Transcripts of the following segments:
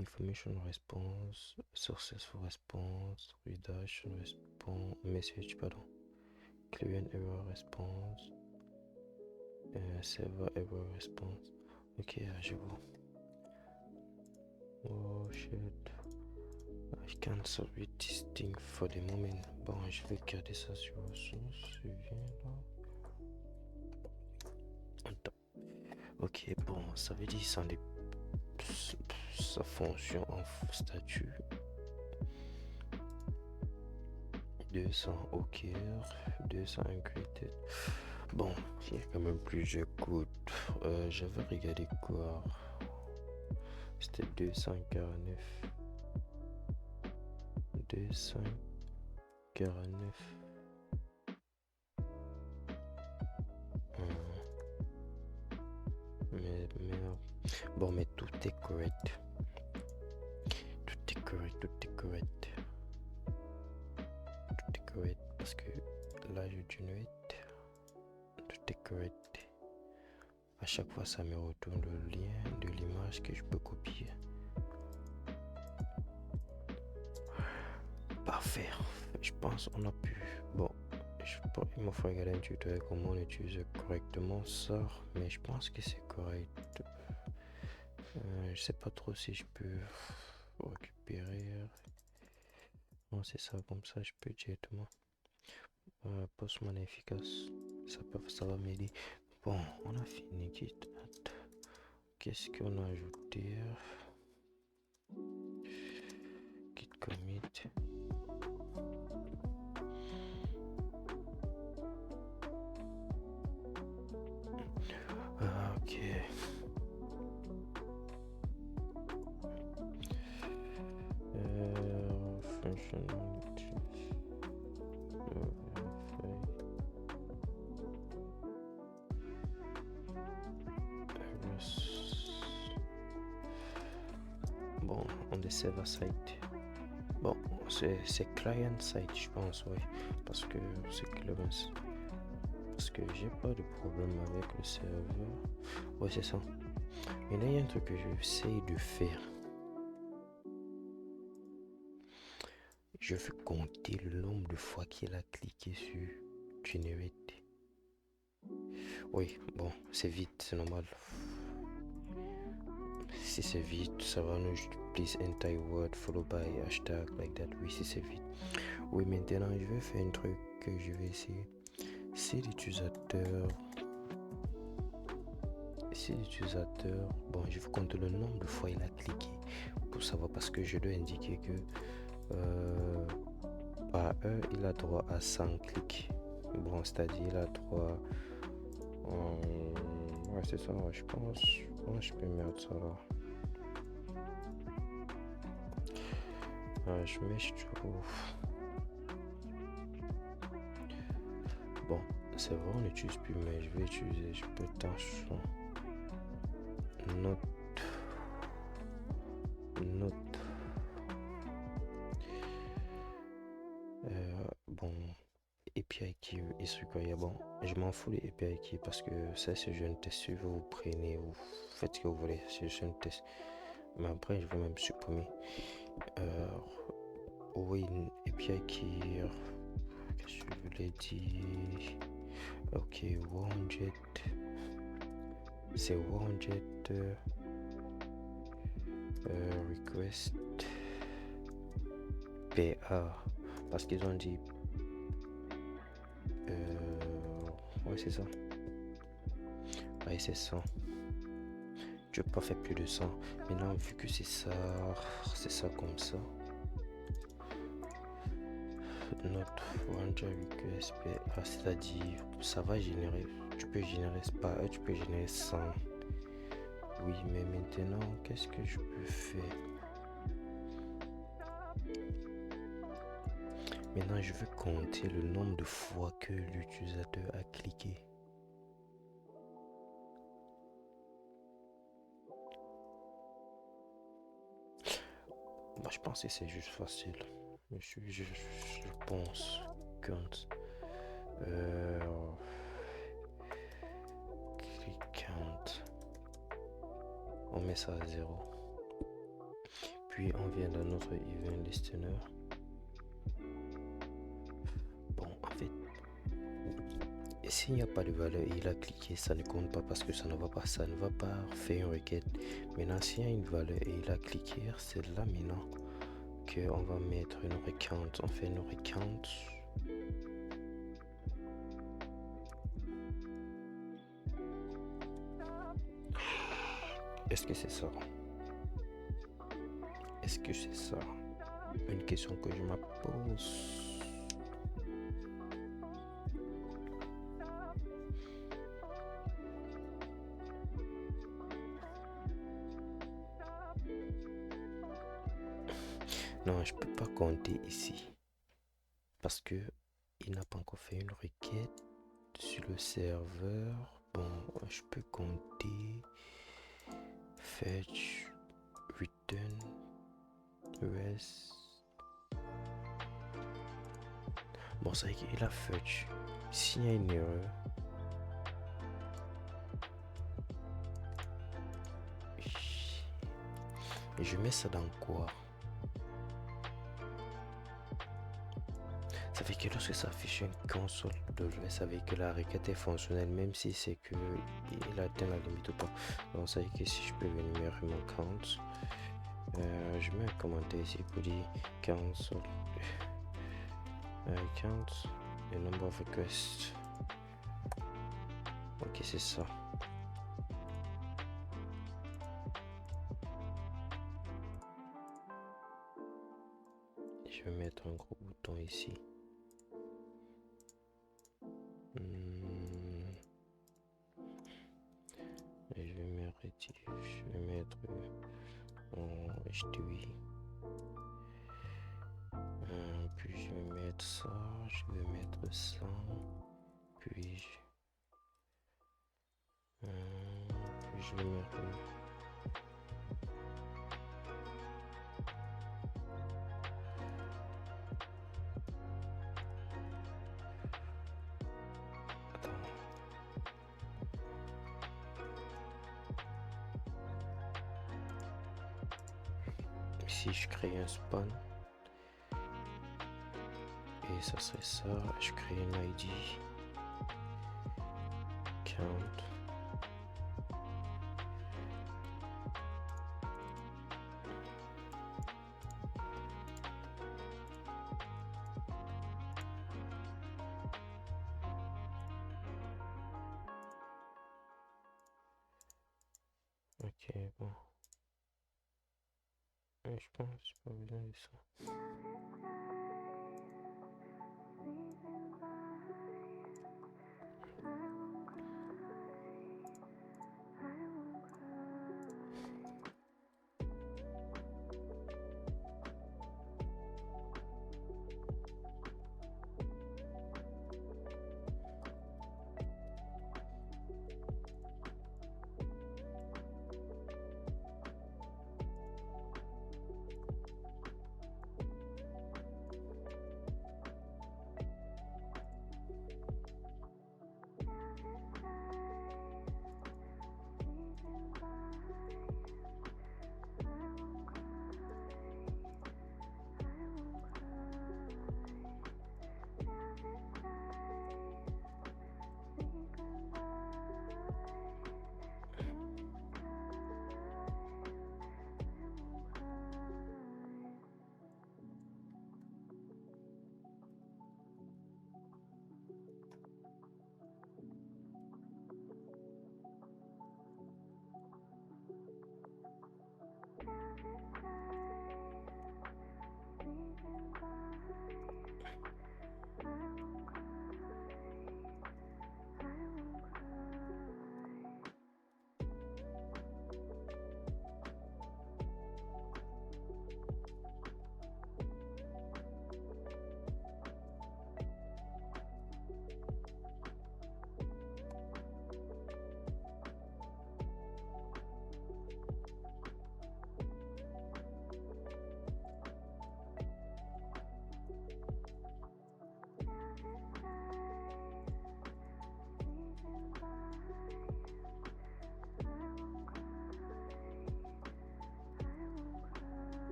Information response, successful response, redaction response, message, pardon. Client error response, server error response. Ok, je vois. Oh shit. I can't solve this thing for the moment. Bon, je vais garder ça sur ressources. Ok, bon, ça veut dire ça, sa fonction en statut. 200 OKR, 200 encrypted. Bon, il y a quand même plusieurs codes. J'avais regardé quoi. C'était 249. 249. Mais bon, mais tout est correct. Tout est correct, tout est correct. Tout est correct parce que là je generate. Tout est correct. À chaque fois, ça me retourne le lien de l'image que je peux copier. Parfait. Je pense qu'on a pu. Bon, il m'a fallu regarder un tutoriel comment on utilise correctement ça, mais je pense que c'est correct. Je sais pas trop si je peux récupérer. Non, c'est ça, comme ça, je peux directement. Postman efficace. Ça va m'aider. Bon, on a fini. Qu'est-ce qu'on a ajouté? Git commit. Ok. Functionality. Bon, on est server side. Bon, c'est client side, je pense, oui. Parce que c'est Clemens. Parce que j'ai pas de problème avec le serveur. Ouais, c'est ça. Maintenant, il y a un truc que j'essaie de faire. Je veux compter le nombre de fois qu'il a cliqué sur Generate. Oui, bon, c'est vite, c'est normal. Si c'est vite, ça va nous please enter word followed by hashtag like that. Oui, si c'est vite. Oui, maintenant, je vais faire un truc que je vais essayer. Si l'utilisateur, bon, je vais compter le nombre de fois il a cliqué pour savoir parce que je dois indiquer que par heure, il a droit à 100 clics. Bon, c'est-à-dire, il a droit. Ouais, c'est ça, ouais, je pense. Ouais, je peux mettre ça là. Je trouve. Bon, c'est vrai, on n'utilise plus, mais je vais utiliser. Je peux tâcher. Note. Bon, API key et ce qu'il y a. Bon, je m'en fous des API key parce que ça, c'est juste un test. Vous prenez, vous faites ce que vous voulez. C'est juste un test. Mais après, je vais même supprimer. Oui, API key. Qu'est-ce que je voulais dire? Ok, Warmjet. C'est Warmjet. Request. PA. Parce qu'ils ont dit. Ouais, c'est ça. Ouais, c'est ça. Je peux pas faire plus de 100. Maintenant, vu que c'est ça comme ça. Notre Warmjet request PA, c'est-à-dire, ça va générer. Tu peux générer pas, tu peux générer 100. Oui, mais maintenant, qu'est-ce que je peux faire? Maintenant, je veux compter le nombre de fois que l'utilisateur a cliqué. Moi, je pense que c'est juste facile. Je pense. Count. Click count. On met ça à 0. Puis on vient dans notre event listener. Bon, en fait, s'il n'y a pas de valeur et il a cliqué, ça ne compte pas parce que ça ne va pas faire une requête. Maintenant, s'il y a une valeur et il a cliqué, c'est là maintenant qu'on va mettre une recount. On fait une recount. Est-ce que c'est ça? Est-ce que c'est ça? Une question que je me pose. Non, je peux pas compter ici parce que il n'a pas encore fait une requête sur le serveur. Bon, je peux compter fetch, return, rest. Bon, c'est vrai qu'il a fetch. S'il y a une erreur, je mets ça dans quoi? Ça fait que lorsque ça affiche une console WS, ça veut que la requête est fonctionnelle, même si c'est que il atteint la limite ou pas. Donc ça veut que si je peux énumérer mon count, je mets un commentaire ici pour dire console count the number of requests. Ok, c'est ça. Je vais mettre un gros bouton ici. Et je vais mettre rétif, je vais mettre en HTTP. Puis je vais mettre ça, je vais mettre ça, puis je vais mettre ici je crée un span et ça serait ça, je crée un ID count. Ok, bon. Je pense que j'ai pas besoin de ça.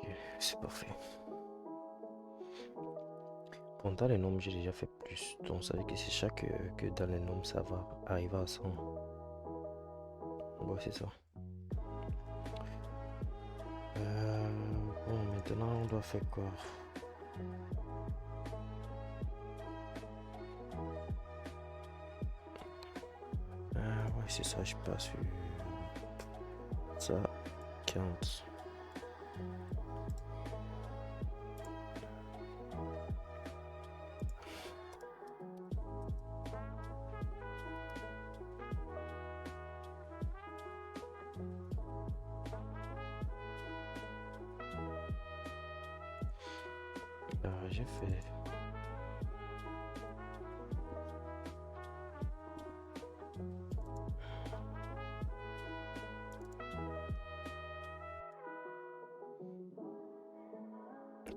Ok, c'est parfait. Bon, dans les nombres, j'ai déjà fait plus. Donc, ça veut dire que c'est chaque que dans les nombres, ça va arriver à 100. Ouais, c'est ça. Bon, maintenant, on doit faire quoi? Ouais, c'est ça, je passe ça 15. J'ai fait.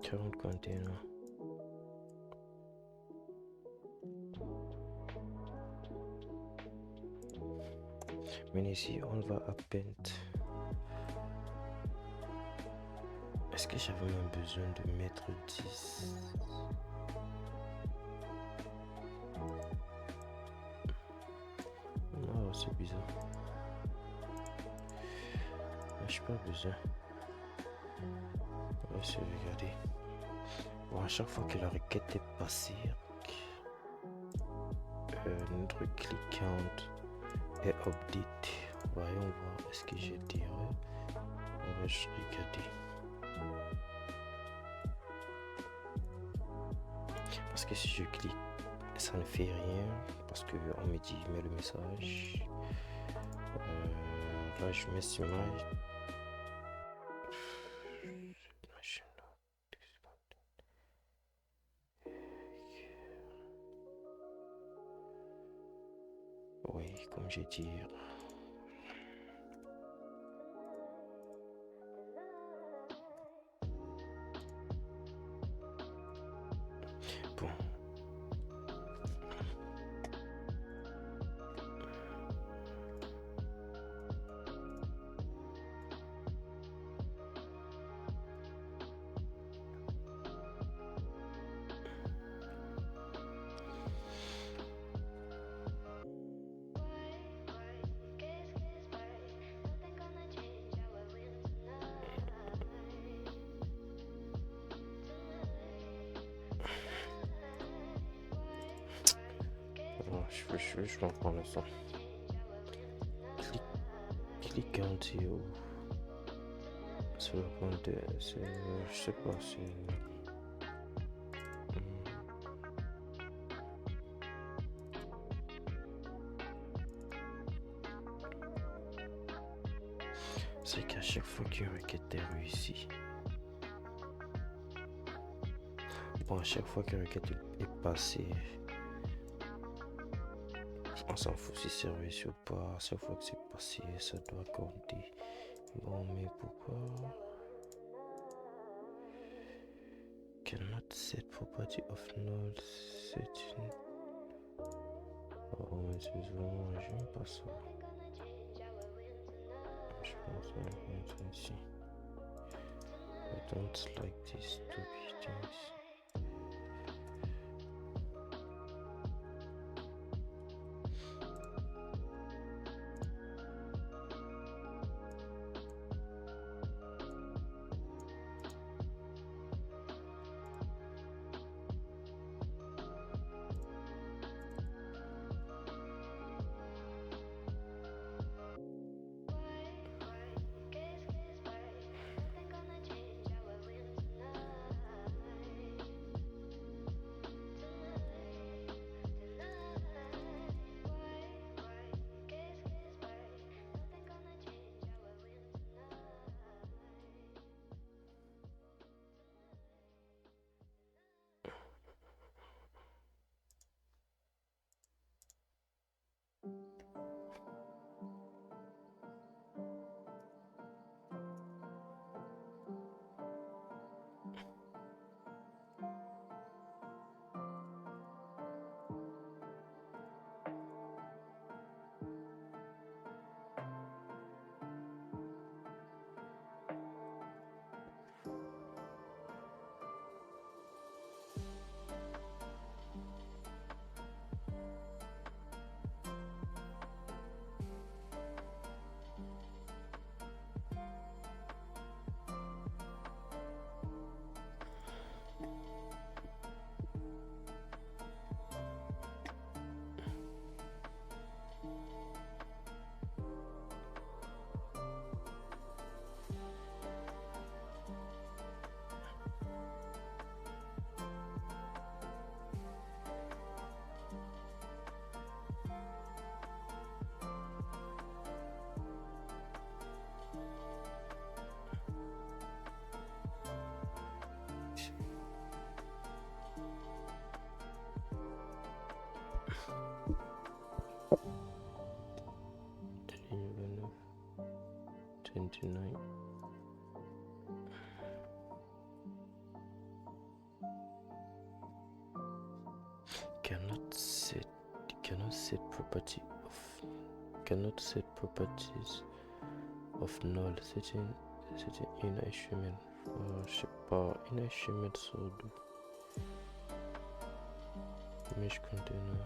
Current container. Mais ici, on va à peine. Est-ce que j'avais même besoin de mettre 10? Non, c'est bizarre. Je n'ai pas besoin. On va se regarder. Bon, à chaque fois que la requête est passée, notre click count est update. Voyons voir, est-ce que je dirais. On va juste regarder. Parce que si je clique, ça ne fait rien. Parce qu'on me dit, mets le message. Là, je mets cette image. Oui, comme j'ai dit. Bon. Je m'en prends le son. Click count est où? C'est le compte de... Je sais pas, c'est... C'est qu'à chaque fois qu'une requête est réussie... Bon, à chaque fois qu'une requête est passée... On s'en fout si c'est réussi ou pas. À chaque fois que c'est passé, ça doit compter. Bon, mais pourquoi... Cannot set property of node setting. Oh, mais c'est vraiment... J'aime pas ça. Je pense qu'on va mettre ici. I don't like these stupid things. 29. Cannot set properties of null. C'est une HTML. Je sais pas, une HTML sur deux. Mesh container.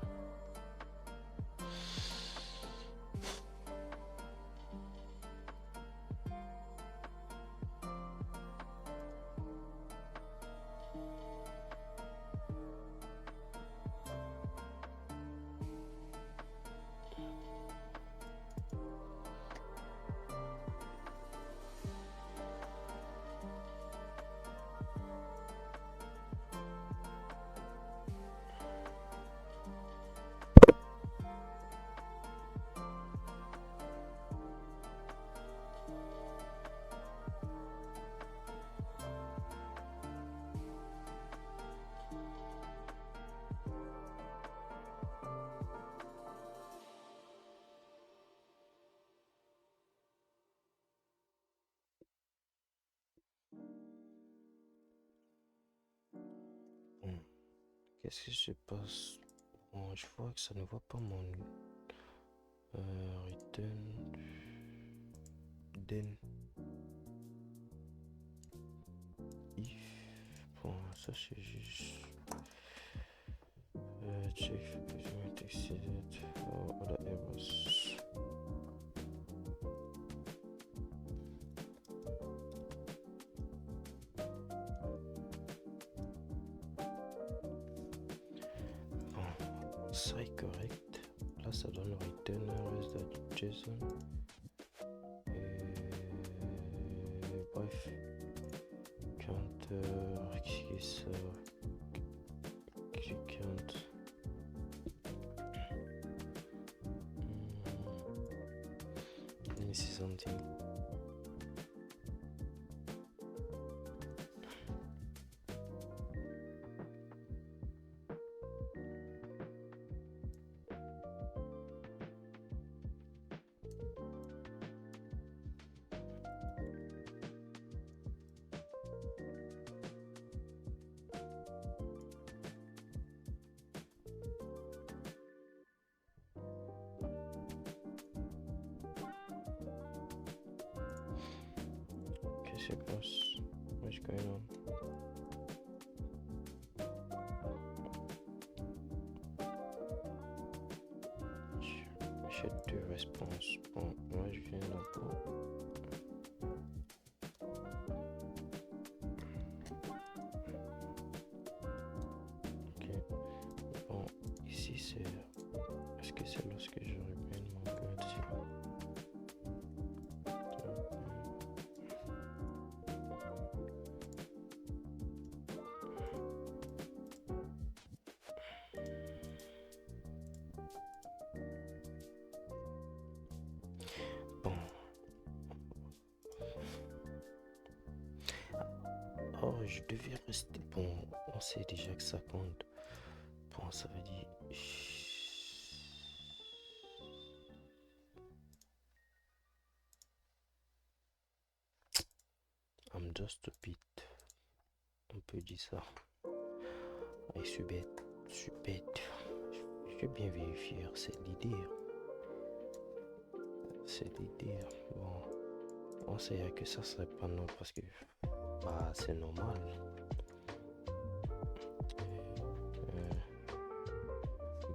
Qu'est-ce qui se passe? Bon, je vois que ça ne voit pas mon return. Then if. Bon, ça c'est juste check if exceeded other errors. Ça est correct. Là, ça donne return JSON. Bref, counter qui est ça? Qui count? Let me see something. Qu'est-ce qui se passe? What's going on? J'ai deux réponses. Bon, moi je viens là-bas. Ok. Bon, ici c'est... Est-ce que c'est lorsque je reprends mon code ici? Oh, je devais rester. Bon, on sait déjà que ça compte. Bon, ça veut dire. I'm just a bit. On peut dire ça. Et je suis bête. Je suis bête. Je vais bien vérifier. C'est l'idée. C'est l'idée. Bon, on sait que ça serait pas non parce que bah, c'est normal.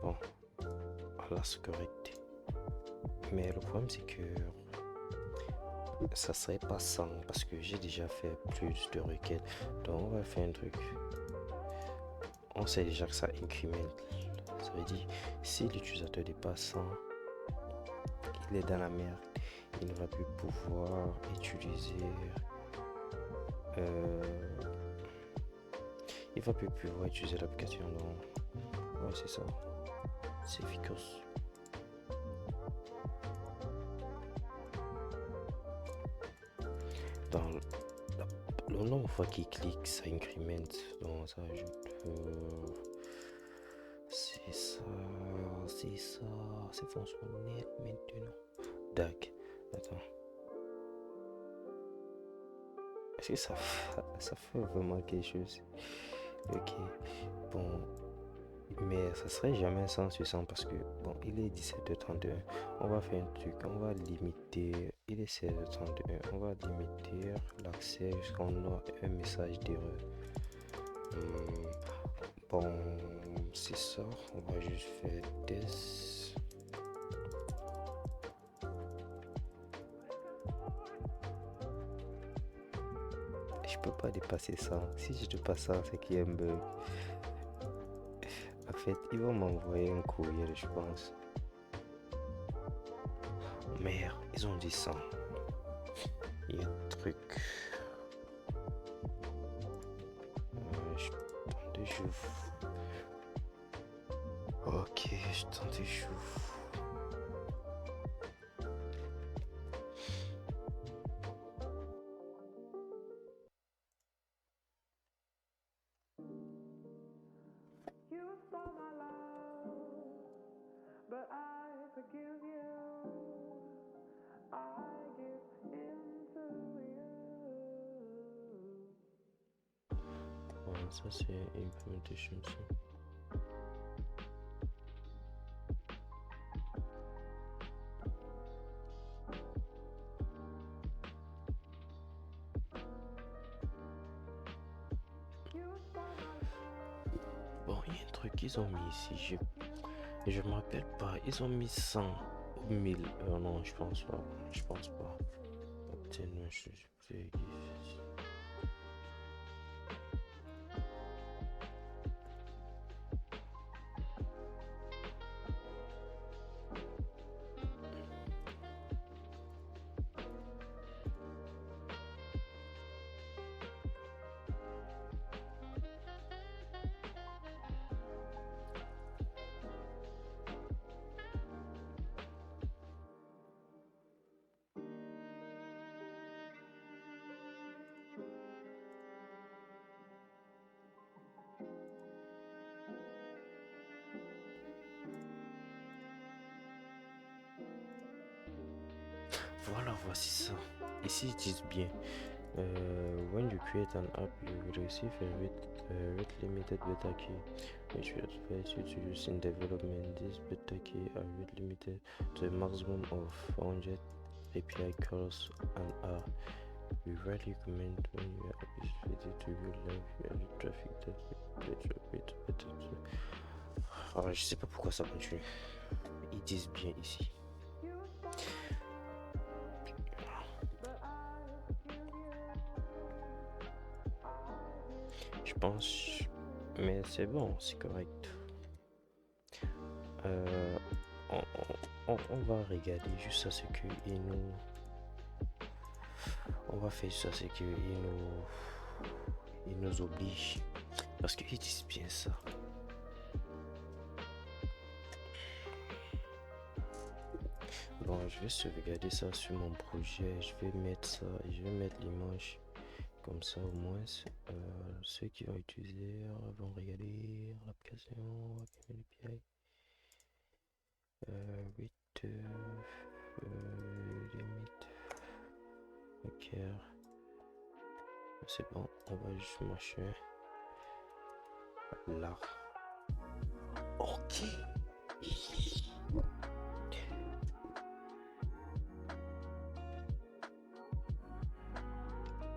Bon, là c'est correct. Mais le problème c'est que ça serait pas 100 parce que j'ai déjà fait plus de requêtes. Donc on va faire un truc. On sait déjà que ça incrémente. Ça veut dire si l'utilisateur dépasse 100, il est dans la merde. Il ne va plus pouvoir utiliser. Il va plus pouvoir utiliser l'application. Donc, ouais, c'est ça. C'est efficace. Dans le nombre de fois qu'il clique, ça incrémente. Donc, ça ajoute. C'est ça. C'est François Net maintenant. Dac. Attends. Est-ce que ça fait vraiment quelque chose? Ok, bon, mais ça serait jamais 100 parce que, bon, il est 17h31. On va faire un truc, on va limiter, il est 16h31, on va limiter l'accès jusqu'à un message d'erreur. Bon, c'est ça, on va juste faire des. Je peux pas dépasser ça. Si je dépasse ça, c'est qu'il y a un bug. En fait, ils vont m'envoyer un courriel, je pense. Merde, ils ont dit ça. Il y a un truc. Attendez, j'ouvre. Ok, attendez, j'ouvre. Voilà, ça c'est implementation. Bon, il y a un truc qu'ils ont mis ici. Je me rappelle pas. Ils ont mis 100 ou 1000. Non, je pense pas. Je pense pas. Obtenir, Voilà, voici ça. Ici, ils disent bien. When you create an app, you will receive a rate limited beta key, which will advise you to use in development. These beta key are rate limited to a maximum of 400 API calls an hour. We rarely recommend when your app is ready to real live traffic that Alors, je sais pas pourquoi ça continue. Ils disent bien ici. Je pense, mais c'est bon, c'est correct. On va regarder juste à ce qu'il nous. On va faire ça, c'est qu'il nous oblige. Parce qu'ils disent bien ça. Bon, je vais sauvegarder ça sur mon projet. Je vais mettre ça, je vais mettre l'image. Comme ça, au moins, ceux qui vont utiliser vont regarder l'application, l'API. 8 limite. Ok. C'est bon, on va juste marcher là. Ok.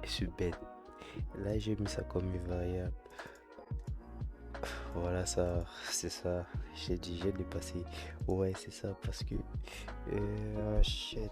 C'est bête. Là, j'ai mis ça comme une variable. Voilà, ça, c'est ça. J'ai dépassé. Ouais, c'est ça parce que. Shit.